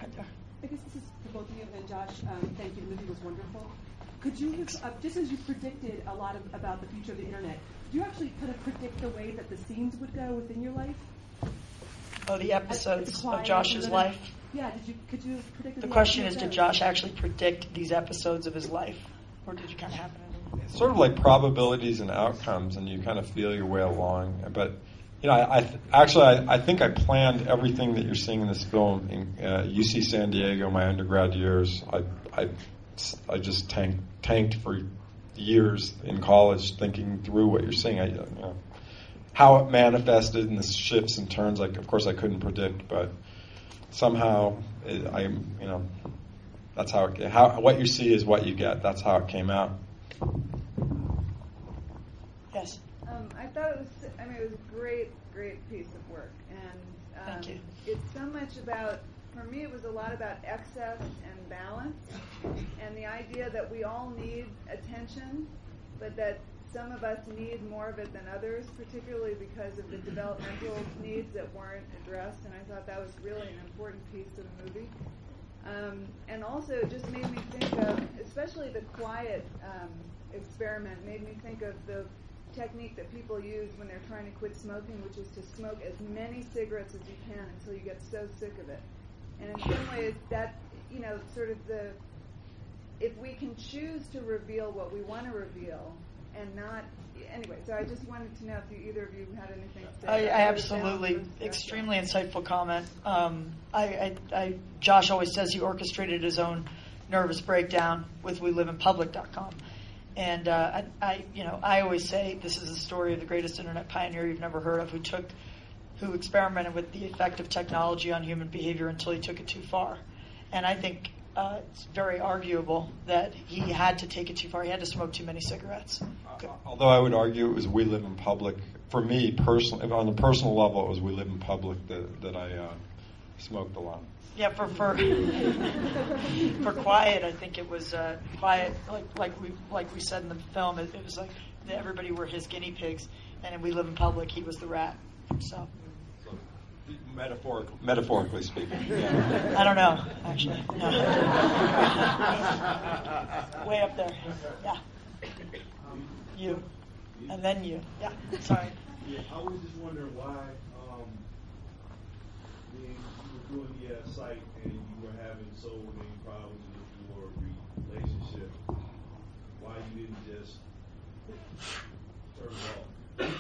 I guess this is for both of you, and Josh, thank you. The movie was wonderful. Could you, just as you predicted a lot about the future of the internet, do you actually kind of predict the way that the scenes would go within your life? Oh, the episodes of Josh's life? Yeah, could you predict the question is, did Josh actually predict these episodes of his life? Or did you kind of happen? It's sort of like probabilities and outcomes, and you kind of feel your way along. But, I think I planned everything that you're seeing in this film. In UC San Diego, my undergrad years, I just tanked for years in college thinking through what you're seeing. How it manifested and the shifts and turns, of course I couldn't predict, but somehow that's how what you see is what you get. That's how it came out. Yes. I thought it was a great piece of work, and thank you. It's so much about. For me, it was a lot about excess and balance, and the idea that we all need attention, but that some of us need more of it than others, particularly because of the developmental needs that weren't addressed, and I thought that was really an important piece of the movie. And also, it just made me think of, especially the quiet experiment, made me think of the technique that people use when they're trying to quit smoking, which is to smoke as many cigarettes as you can until you get so sick of it. And in some ways, that, sort of if we can choose to reveal what we want to reveal and not, anyway, so I just wanted to know if either of you had anything to say. I absolutely, extremely insightful comment. Josh always says he orchestrated his own nervous breakdown with WeLiveInPublic.com. And I always say this is the story of the greatest internet pioneer you've never heard of, who experimented with the effect of technology on human behavior until he took it too far. And I think it's very arguable that he had to take it too far. He had to smoke too many cigarettes. Although I would argue it was We Live in Public. For me, personally, on the personal level, it was We Live in Public that I smoked a lot. Yeah, for quiet, I think it was quiet. Like we said in the film, it was like everybody were his guinea pigs, and in We Live in Public, he was the rat. So metaphorically speaking. Yeah. I don't know, actually. No. Way up there. Yeah. You, and then you. Yeah. Sorry. Yeah, I was just wondering why. You were doing the site and you were having so many problems with your relationship, why you didn't just turn it off?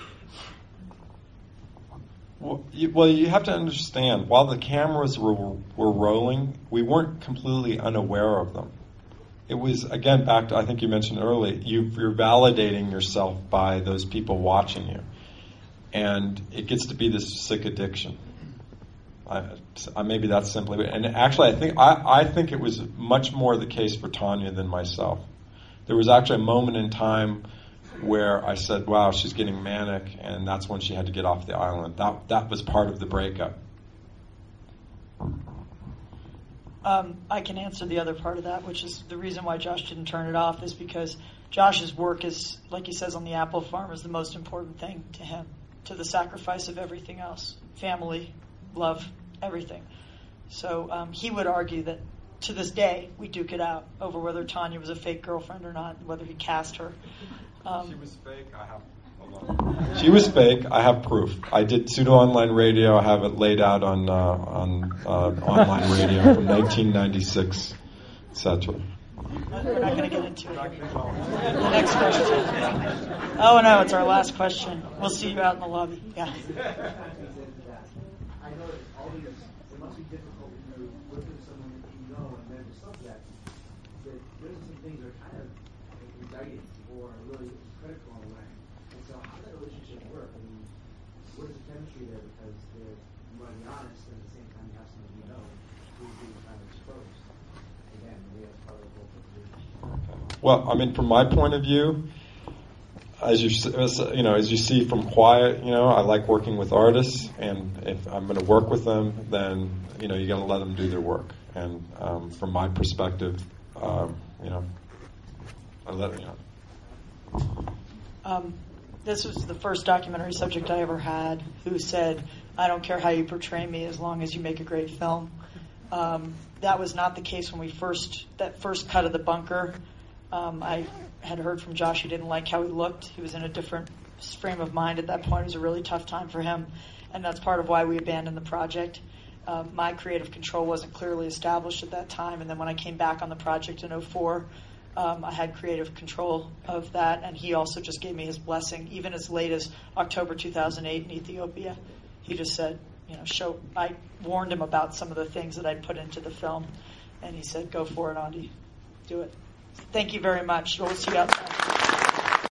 Well, you have to understand, while the cameras were rolling, we weren't completely unaware of them. It was, again, back to, I think you mentioned earlier, you're validating yourself by those people watching you. And it gets to be this sick addiction. Maybe that's simply, and actually, I think it was much more the case for Tanya than myself. There was actually a moment in time where I said, "Wow, she's getting manic," and that's when she had to get off the island. That was part of the breakup. I can answer the other part of that, which is the reason why Josh didn't turn it off is because Josh's work is, like he says on the apple farm, is the most important thing to him, to the sacrifice of everything else, family, love, everything. So he would argue that to this day we duke it out over whether Tanya was a fake girlfriend or not, whether he cast her. She was fake. She was fake. I have proof. I did pseudo online radio. I have it laid out on online radio from 1996, etc. We're not going to get into it. The next question. Oh no, it's our last question. We'll see you out in the lobby. Yeah. I know it must be difficult when you're working with someone that you know and then the subject, that there's some things that are kind of indicting or really critical in a way. And so how does that relationship work? I mean, what is the chemistry there? Because you want to be honest, and at the same time you have someone you know who's being kind of exposed. Again, maybe that's part of the whole situation. Well, I mean, from my point of view, as you see from Quiet, I like working with artists, and if I'm going to work with them, then you got to let them do their work. And from my perspective, I let This was the first documentary subject I ever had who said, "I don't care how you portray me as long as you make a great film." That was not the case when that first cut of The Bunker. I had heard from Josh he didn't like how he looked. He was in a different frame of mind at that point. It was a really tough time for him, and that's part of why we abandoned the project. My creative control wasn't clearly established at that time, and then when I came back on the project in 2004, I had creative control of that, and he also just gave me his blessing, even as late as October 2008 in Ethiopia. He just said, I warned him about some of the things that I'd put into the film, and he said, go for it, Ondi. Do it. Thank you very much. We'll see you outside.